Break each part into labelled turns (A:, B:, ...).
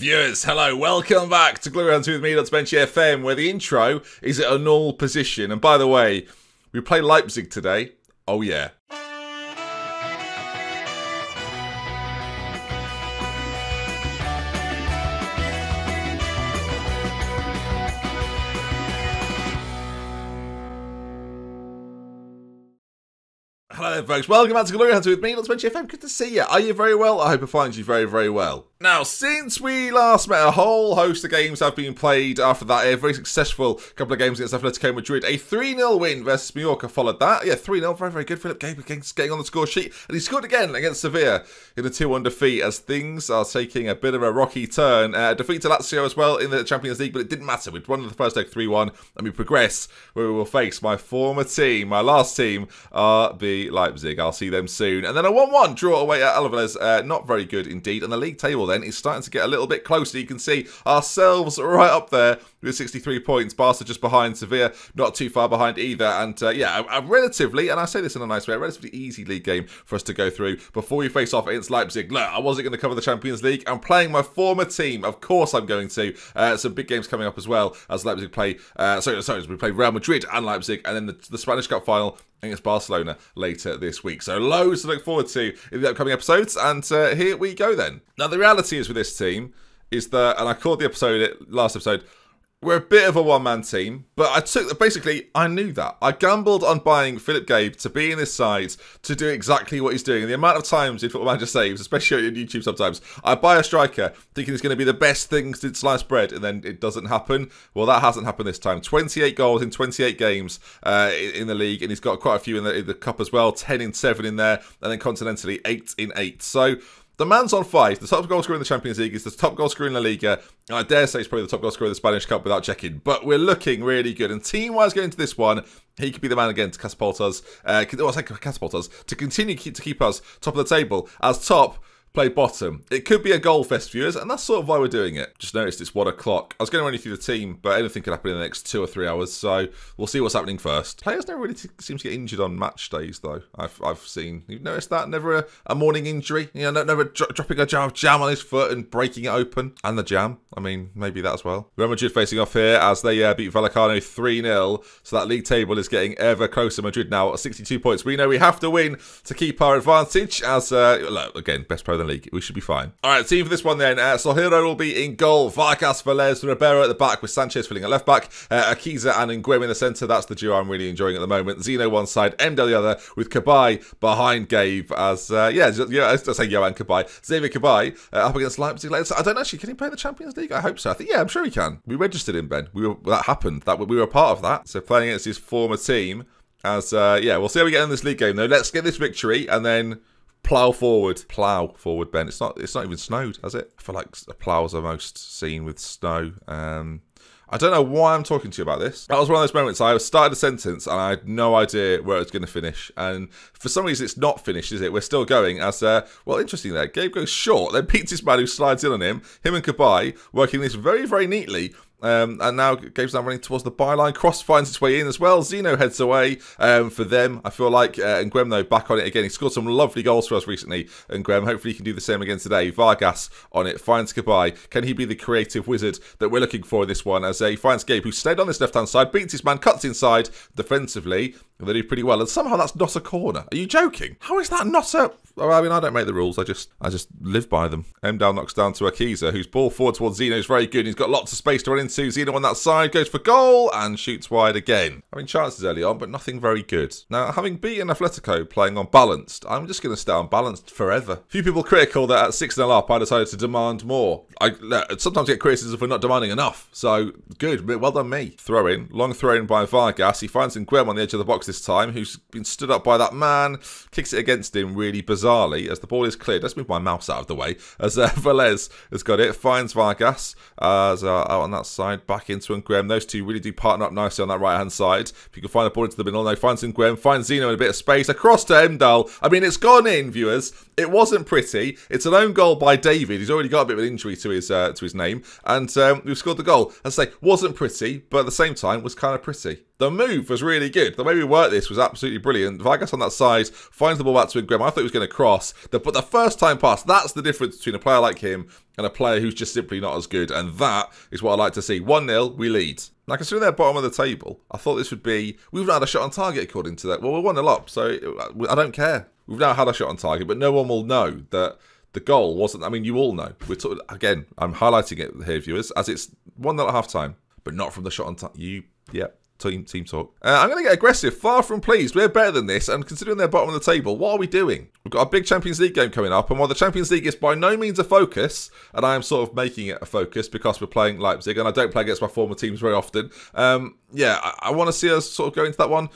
A: Viewers, hello, welcome back to RodeNT with me, DoctorBenjyFM, where the intro is at a null position. And by the way, we play LEIPZIG today. Oh yeah. Hello there folks, welcome back to RodeNT with me, DoctorBenjyFM. Good to see you. Are you very well? I hope I find you very, very well. Now, since we last met, a whole host of games have been played after that. A very successful couple of games against Atletico Madrid. A 3-0 win versus Mallorca followed that. Yeah, 3-0, very, very good. Philip Gabe getting on the score sheet. And he scored again against Sevilla in a 2-1 defeat as things are taking a bit of a rocky turn. Defeat to Lazio as well in the Champions League, but it didn't matter. We'd won the first leg 3-1, and we progress where we will face my former team, my last team, RB Leipzig. I'll see them soon. And then a 1-1 draw away at Alaves. Not very good indeed. And the league table then is starting to get a little bit closer. You can see ourselves right up there with 63 points. Barca just behind, Sevilla not too far behind either. And yeah, a relatively, and I say this in a nice way, a relatively easy league game for us to go through before we face off against Leipzig. Look, I wasn't going to cover the Champions League. I'm playing my former team. Of course I'm going to. Some big games coming up as well as Leipzig play, we play Real Madrid and Leipzig, and then the Spanish Cup final against Barcelona later this week. So loads to look forward to in the upcoming episodes, and here we go then. Now the reality is with this team is that, and I called the last episode, we're a bit of a one-man team, but I knew that. I gambled on buying Philip Gabe to be in this side to do exactly what he's doing. And the amount of times in Football Manager saves, especially on YouTube sometimes, I buy a striker thinking it's going to be the best thing since sliced bread, and then it doesn't happen. Well, that hasn't happened this time. 28 goals in 28 games in the league, and he's got quite a few in the cup as well. 10 in 7 in there, and then continentally 8 in 8. So the man's on fire. The top goal scorer in the Champions League is the top goal scorer in La Liga. And I dare say he's probably the top goal scorer in the Spanish Cup without checking. But we're looking really good. And team-wise going into this one, he could be the man again to catapult us. To continue to keep us top of the table as top play bottom. It could be a goal fest, viewers, and that's sort of why we're doing it. Just noticed it's 1 o'clock. I was going to run you through the team, but anything could happen in the next 2 or 3 hours, so we'll see what's happening first. Players never really seem to get injured on match days, though. I've seen. You've noticed that? Never a morning injury. You know, never dropping a jar of jam on his foot and breaking it open. And the jam. I mean, maybe that as well. Real Madrid facing off here as they beat Vallecano 3-0. So that league table is getting ever closer. Madrid now at 62 points. We know we have to win to keep our advantage as, again, best player in the league. We should be fine. All right, team for this one then. Solhiro will be in goal. Vargas, Velez, Ribeiro at the back with Sanchez filling at left back. Akiza and Nguem in the centre. That's the duo I'm really enjoying at the moment. Zeno one side, Mdel the other, with Kabay behind Gabe as, I say Johan Kabay. Xavier Kabay up against Leipzig later. So I don't actually, can he play the Champions League? I hope so. I think, yeah, I'm sure he can. We registered him, Ben. That happened. We were a part of that. So playing against his former team as, we'll see how we get in this league game though. Let's get this victory and then plough forward, Ben. It's not even snowed, has it? I feel like ploughs are most seen with snow. I don't know why I'm talking to you about this. That was one of those moments I started a sentence and I had no idea where it was going to finish. And for some reason, it's not finished, is it? We're still going as, well, interesting there. Gabe goes short, then beats this man who slides in on him. Him and Kabay working this very, very neatly. And now Gabe's now running towards the byline. Cross finds its way in as well. Zeno heads away for them, I feel like. And Nguem, though, back on it again. He scored some lovely goals for us recently. And Nguem, hopefully he can do the same again today. Vargas on it, finds Kabay. Can he be the creative wizard that we're looking for in this one? As he finds Gabe, who stayed on this left-hand side, beats his man, cuts inside defensively. They do pretty well. And somehow that's not a corner. Are you joking? How is that not a... Well, I mean, I don't make the rules. I just live by them. Mdal knocks down to Akiza, whose ball forward towards Zeno is very good. He's got lots of space to run into. Zeno on that side goes for goal and shoots wide again. Having chances early on, but nothing very good. Now, having beaten Atletico playing on balanced, I'm just going to stay on balanced forever. A few people critical that at 6-0 up, I decided to demand more. I sometimes get criticism for not demanding enough. So, good. Well done me. Throw in. Long throw in by Vargas. He finds Nguem on the edge of the box this time, who's been stood up by that man. Kicks it against him really bizarrely as the ball is cleared. Let's move my mouse out of the way as Velez has got it. Finds Vargas as out on that side. Back into Nguem. Those two really do partner up nicely on that right hand side. If you can find the ball into the middle. No, finds Nguem. Finds Zeno in a bit of space. Across to Mdal. I mean, it's gone in, viewers. It wasn't pretty. It's an own goal by David. He's already got a bit of an injury to his name. And we've scored the goal. As I say, wasn't pretty, but at the same time was kind of pretty. The move was really good. The way we worked this was absolutely brilliant. Vargas on that side finds the ball back to Ingram. I thought he was going to cross. But the first time pass, that's the difference between a player like him and a player who's just simply not as good. And that is what I like to see. 1-0, we lead. Now, considering they're bottom of the table, I thought this would be... We've not had a shot on target according to that. Well, we're 1-0 up, so I don't care. We've now had a shot on target, but no one will know that the goal wasn't... I mean, you all know. Again, I'm highlighting it here, viewers, as it's 1-0 at half-time, but not from the shot on target. Yep. Team talk. I'm going to get aggressive. Far from pleased. We're better than this. And considering they're bottom of the table, what are we doing? We've got a big Champions League game coming up. And while the Champions League is by no means a focus, and I am sort of making it a focus because we're playing Leipzig, and I don't play against my former teams very often. Yeah, I want to see us sort of go into that one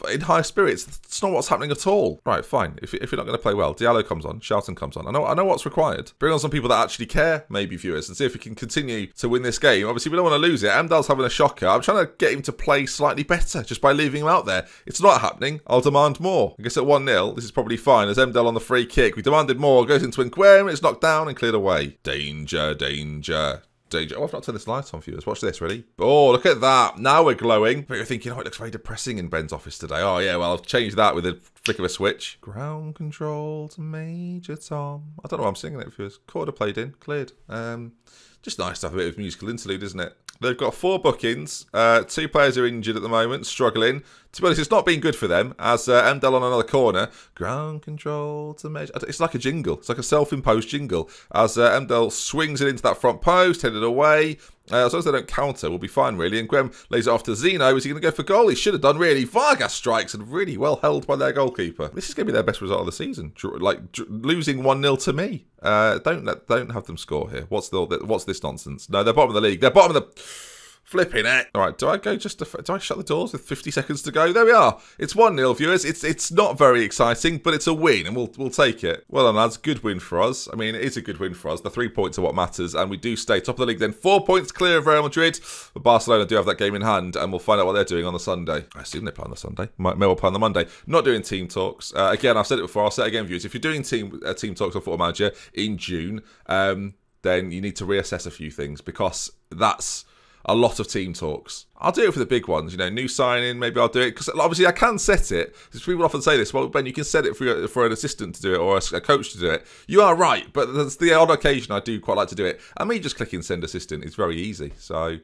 A: in high spirits. It's not what's happening at all. Right, fine. If you're not going to play well, Diallo comes on, Shelton comes on. I know what's required. Bring on some people that actually care, maybe, viewers, and see if we can continue to win this game. Obviously, we don't want to lose it. Amdal's having a shocker. I'm trying to get him to play slightly better just by leaving him out there. It's not happening. I'll demand more. I guess at 1-0, this is probably fine. There's Amdal on the free kick. We demanded more. Goes into Inquem. It's knocked down and cleared away. Danger, danger. Danger. Oh, I've not turned this light on, viewers. Watch this, ready? Oh, look at that. Now we're glowing. But you're thinking, oh, it looks very depressing in Ben's office today. Oh, yeah, well, I've changed that with a flick of a switch. Ground control to Major Tom. I don't know why I'm singing it, viewers. Quarter played in, cleared. Just nice to have a bit of musical interlude, isn't it? They've got 4 bookings. 2 players are injured at the moment, struggling. To be honest, it's not been good for them, as Mdel on another corner. Ground control to measure. It's like a jingle. It's like a self-imposed jingle. As Mdel swings it into that front post, headed away. As long as they don't counter, we'll be fine, really. And Graham lays it off to Zeno. Is he going to go for goal? He should have done, really. Vargas strikes, and really well held by their goalkeeper. This is going to be their best result of the season. Losing 1-0 to me. Don't have them score here. What's this nonsense? No, they're bottom of the league. They're bottom of the... Flipping it. All right, do I shut the doors with 50 seconds to go? There we are. It's 1-0, viewers. It's not very exciting, but it's a win, and we'll take it. Well done, lads. Good win for us. I mean, it is a good win for us. The 3 points are what matters, and we do stay top of the league then. 4 points clear of Real Madrid, but Barcelona do have that game in hand, and we'll find out what they're doing on the Sunday. I assume they play on the Sunday. May well play on the Monday. Not doing team talks. Again, I've said it before. I'll say it again, viewers. If you're doing team talks on Football Manager in June, then you need to reassess a few things, because that's a lot of team talks. I'll do it for the big ones, you know, new signing, maybe I'll do it, because obviously I can set it, because people often say this, well, Ben, you can set it for an assistant to do it, or a coach to do it. You are right, but that's the odd occasion I do quite like to do it. And me just clicking send assistant is very easy, so,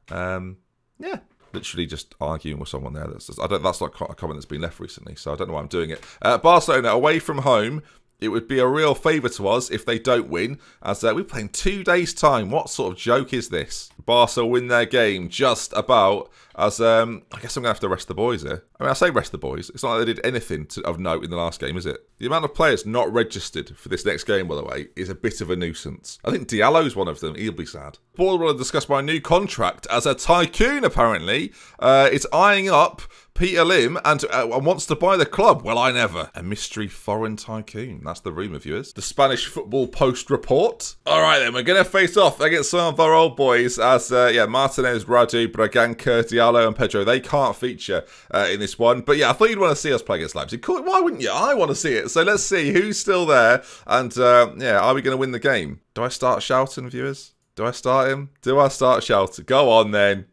A: yeah. Literally just arguing with someone there. That's not a comment that's been left recently, so I don't know why I'm doing it. Barcelona, away from home. It would be a real favour to us if they don't win, as we're playing 2 days' time. What sort of joke is this? Barca win their game just about, as I guess I'm going to have to rest the boys here. I mean, I say rest the boys. It's not like they did anything of note in the last game, is it? The amount of players not registered for this next game, by the way, is a bit of a nuisance. I think Diallo's one of them. He'll be sad. Board want to discuss my new contract as a tycoon, apparently. It's eyeing up Peter Lim and wants to buy the club. Well, I never. A mystery foreign tycoon. That's the rumour, viewers. The Spanish Football Post report. All right, then. We're going to face off against some of our old boys as, yeah, Martinez, Radu, Braganca, Diallo and Pedro. They can't feature in this one. But, yeah, I thought you'd want to see us play against Leipzig. Cool. Why wouldn't you? I want to see it. So let's see who's still there. And, yeah, are we going to win the game? Do I start shouting, viewers? Do I start him? Do I start shouting? Go on, then.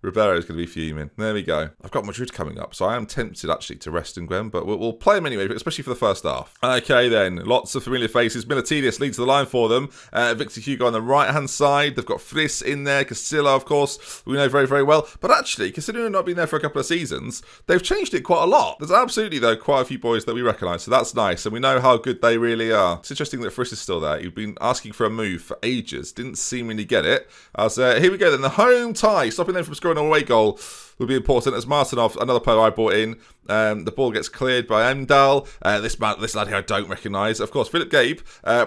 A: Ribeiro's going to be fuming. There we go. I've got Madrid coming up, so I am tempted actually to rest in Gwen, but we'll play him anyway, especially for the first half. Okay then, lots of familiar faces. Militidis leads the line for them. Victor Hugo on the right-hand side. They've got Friss in there. Casilla, of course, we know very, very well. But actually, considering they've not been there for a couple of seasons, they've changed it quite a lot. There's absolutely, though, quite a few boys that we recognise, so that's nice, and we know how good they really are. It's interesting that Friss is still there. He'd been asking for a move for ages. Didn't seemingly get it. As here we go then, the home tie, stopping them from scoring an away goal would be important, as Martinov, another player I brought in, the ball gets cleared by Mdal. This lad here I don't recognise. Of course, Philip Gabe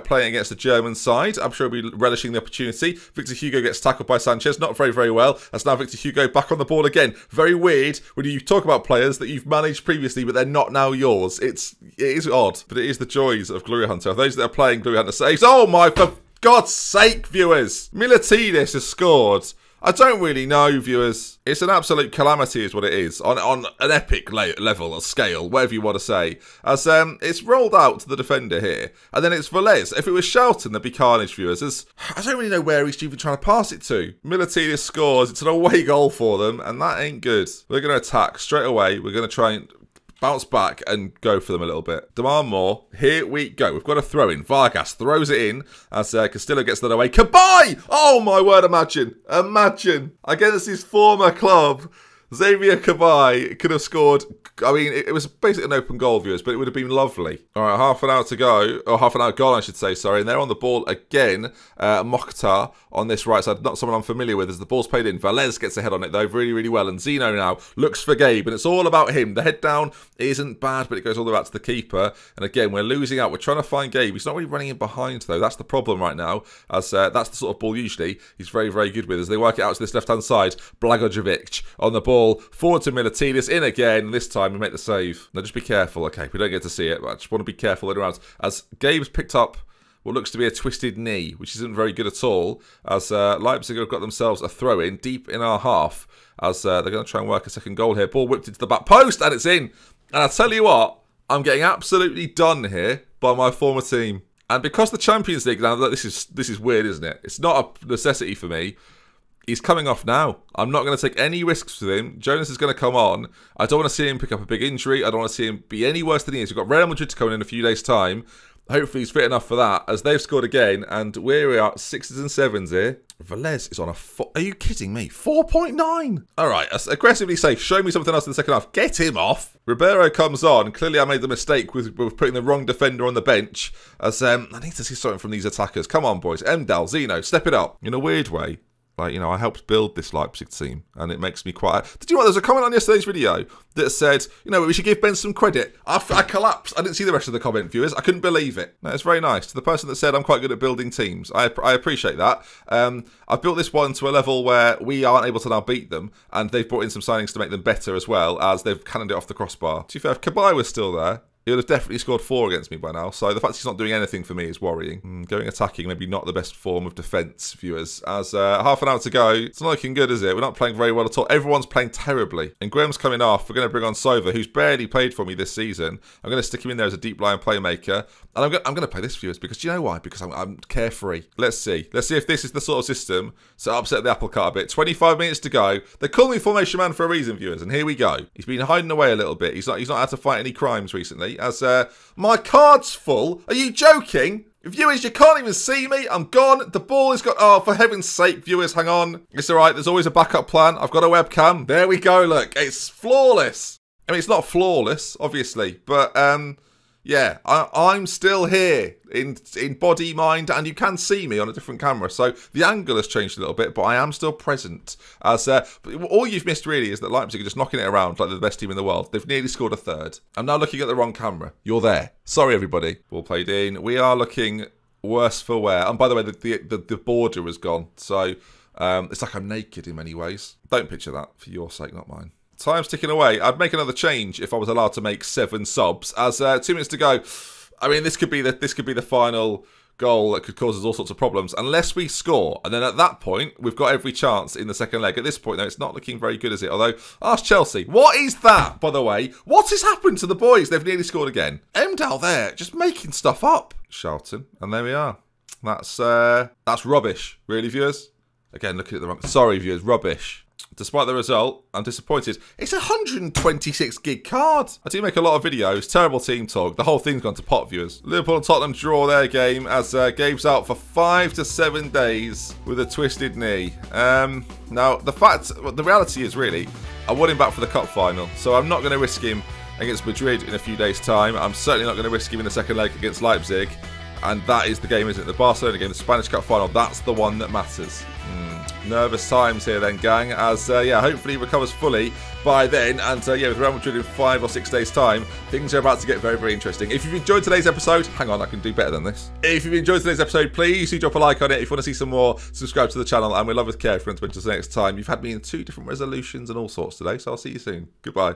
A: playing against the German side. I'm sure he'll be relishing the opportunity. Victor Hugo gets tackled by Sanchez. Not very, very well. That's now Victor Hugo back on the ball again. Very weird when you talk about players that you've managed previously, but they're not now yours. It is odd, but it is the joys of Glory Hunter. Those that are playing Glory Hunter saves. Oh my, for God's sake, viewers! Militidis has scored I don't really know, viewers. It's an absolute calamity is what it is, on an epic level or scale, whatever you want to say. As it's rolled out to the defender here, and then it's Velez. If it was Shelton, there'd be carnage, viewers. I don't really know where he's even trying to pass it to. Militinis scores. It's an away goal for them, and that ain't good. We're going to attack straight away. We're going to try and bounce back and go for them a little bit. Demand more. Here we go. We've got a throw in. Vargas throws it in as Castillo gets that away. Cabai! Oh my word, imagine. Imagine. Against his former club, Xavier Cabai could have scored. I mean, it was basically an open goal, viewers, but it would have been lovely. All right, half an hour to go, or half an hour gone, I should say, sorry. And they're on the ball again. Mokhtar on this right side, not someone I'm familiar with, as the ball's played in. Velez gets a head on it, though, really, really well. And Zeno now looks for Gabe, and it's all about him. The head down isn't bad, but it goes all the way back to the keeper. And again, we're losing out. We're trying to find Gabe. He's not really running in behind, though. That's the problem right now, as that's the sort of ball usually he's very, very good with. As they work it out to this left-hand side, Blagojevic on the ball, forward to Militinis, in again. This time we make the save. Now just be careful. Okay, we don't get to see it, but I just want to be careful around. As Gabe's picked up what looks to be a twisted knee, which isn't very good at all, as Leipzig have got themselves a throw-in deep in our half, as they're going to try and work a second goal here. Ball whipped into the back post, and it's in. And I'll tell you what, I'm getting absolutely done here by my former team. And because the Champions League, now this is weird, isn't it? It's not a necessity for me. He's coming off now. I'm not going to take any risks with him. Jonas is going to come on. I don't want to see him pick up a big injury. I don't want to see him be any worse than he is. We've got Real Madrid to come in a few days' time. Hopefully he's fit enough for that, as they've scored again, and we are 6s and 7s here. Velez is on a 4. Are you kidding me? 4.9. All right, that's aggressively safe. Show me something else in the second half. Get him off. Ribeiro comes on. Clearly I made the mistake with putting the wrong defender on the bench, as I need to see something from these attackers. Come on, boys. Mdal, Zeno, step it up. In a weird way, like, you know, I helped build this Leipzig team, and it makes me quite... Did you know what? There's a comment on yesterday's video that said, you know, we should give Ben some credit. I collapsed. I didn't see the rest of the comment, viewers. I couldn't believe it. No, it's very nice. To the person that said I'm quite good at building teams, I appreciate that. I've built this one to a level where we aren't able to now beat them, and they've brought in some signings to make them better as well, as they've cannoned it off the crossbar. To be fair, if Cabai was still there, he would have definitely scored 4 against me by now, so the fact he's not doing anything for me is worrying. Going attacking, maybe not the best form of defence, viewers. As half an hour to go, it's not looking good, is it? We're not playing very well at all. Everyone's playing terribly. And Graham's coming off. We're going to bring on Sova, who's barely played for me this season. I'm going to stick him in there as a deep line playmaker. And I'm going to play this, viewers, because do you know why? Because I'm carefree. Let's see. Let's see if this is the sort of system to upset the apple cart a bit. 25 minutes to go. They call me Formation Man for a reason, viewers, and here we go. He's been hiding away a little bit. He's not had to fight any crimes recently, as my card's full. Are you joking? Viewers, you can't even see me. I'm gone. The ball is gone. Oh, for heaven's sake, viewers, hang on. It's all right. There's always a backup plan. I've got a webcam. There we go. Look, it's flawless. I mean, it's not flawless, obviously, but yeah, I'm still here in body, mind, and you can see me on a different camera. So the angle has changed a little bit, but I am still present. As all you've missed really is that Leipzig are just knocking it around like they're the best team in the world. They've nearly scored a 3rd. I'm now looking at the wrong camera. You're there. Sorry, everybody. Ball played in. We are looking worse for wear. And by the way, the border has gone. So it's like I'm naked in many ways. Don't picture that for your sake, not mine. Time's ticking away. I'd make another change if I was allowed to make 7 subs. As 2 minutes to go. I mean, this could be the final goal that could cause us all sorts of problems unless we score. And then at that point, we've got every chance in the second leg. At this point, though, it's not looking very good, is it? Although, ask Chelsea. What is that, by the way? What has happened to the boys? They've nearly scored again. Mdal there, just making stuff up. Shelton, and there we are. That's rubbish, really, viewers. Again, looking at the wrong... Sorry, viewers, rubbish. Despite the result, I'm disappointed. It's a 126 gig card. I do make a lot of videos. Terrible team talk. The whole thing's gone to pot, viewers. Liverpool and Tottenham draw their game as Gabe's out for 5 to 7 days with a twisted knee. Now, the reality is really, I want him back for the cup final, so I'm not going to risk him against Madrid in a few days' time. I'm certainly not going to risk him in the second leg against Leipzig. And that is the game, isn't it? The Barcelona game, the Spanish Cup final. That's the one that matters. Nervous times here then, gang, as yeah, hopefully he recovers fully by then, and yeah, with Real Madrid in 5 or 6 days time, things are about to get very, very interesting. If you've enjoyed today's episode, hang on, I can do better than this. If you've enjoyed today's episode, please do drop a like on it. If you want to see some more, subscribe to the channel, and we'll love with care for until next time. You've had me in 2 different resolutions and all sorts today, so I'll see you soon. Goodbye.